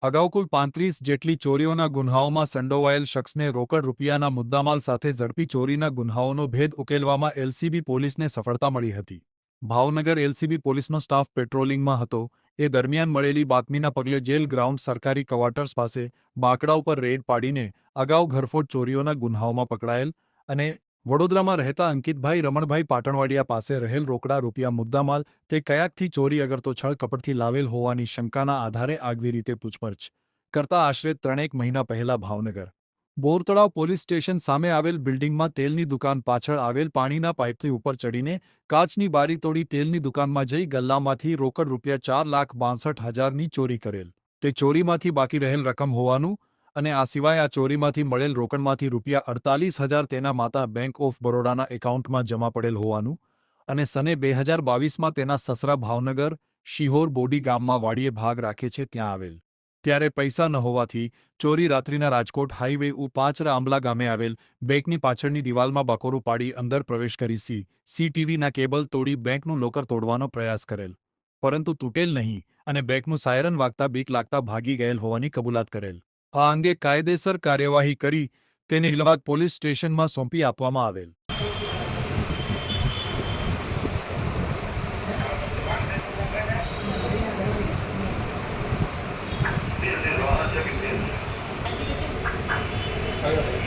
અગાઉ કુલ 35 જેટલી ચોરીઓના ગુન્હાઓમાં સંડોવાયેલ શખ્સને રોકડ રૂપિયાના મુદ્દામાલ સાથે ઝડપી ચોરીના ગુન્હાઓનો ભેદ ઉકેલવામાં એલસીબી પોલીસને સફળતા મળી હતી. ભાવનગર એલસીબી પોલીસનો સ્ટાફ પેટ્રોલિંગમાં હતો એ દરમિયાન મળેલી બાતમીના પગલે જેલ ગ્રાઉન્ડ સરકારી ક્વાર્ટર્સ પાસે બાંકડા ઉપર રેડ પાડીને અગાઉ ઘરફોડ ચોરીઓના ગુન્હાઓમાં પકડાયેલ અને વડોદરામાં રહેતા અંકિતભાઈ રમણભાઈ પાટણવાડિયા પાસે રહેલ રોકડા રૂપિયા મુદ્દામાલ તે કયાકથી ચોરી અગર તો છળ કપટથી લાવેલ હોવાની શંકાના આધારે આગવી રીતે પૂછપરછ કરતા આશરે 3 મહિના પહેલા ભાવનગર બોરતળાવ પોલીસ સ્ટેશન સામે આવેલ બિલ્ડિંગમાં તેલની દુકાન પાછળ આવેલ પાણીના પાઇપથી ઉપર ચડીને કાચની બારી તોડી તેલની દુકાનમાં જઈ ગલ્લામાંથી રોકડ રૂપિયા 4,62,000ની ચોરી કરેલ. તે ચોરીમાંથી બાકી રહેલ રકમ હોવાનું અને આ સિવાય આ ચોરીમાંથી મળેલ રોકડમાંથી રૂપિયા 48,000 તેના માતા બેંક ઓફ બરોડાના એકાઉન્ટમાં જમા પડેલ હોવાનું અને સને 2022માં તેના સસરા ભાવનગર શિહોર બોડી ગામમાં વાડીએ ભાગ રાખે છે ત્યાં આવેલ ત્યારે પૈસા ન હોવાથી ચોરી રાત્રિના રાજકોટ હાઈવે પાંચરા આંબલા ગામે આવેલ બેંકની પાછળની દિવાલમાં બકોરું પાડી અંદર પ્રવેશ કરી સીસીટીવીના કેબલ તોડી બેંકનું લોકર તોડવાનો પ્રયાસ કરેલ પરંતુ તૂટેલ નહીં અને બેંકનું સાયરન વાગતા બીક લાગતા ભાગી ગયેલ હોવાની કબૂલાત કરેલ. આ અંગે કાયદેસર કાર્યવાહી કરી તેને ઇલાહાબાદ પોલીસ સ્ટેશનમાં સોંપી આપવામાં આવેલ. Hello.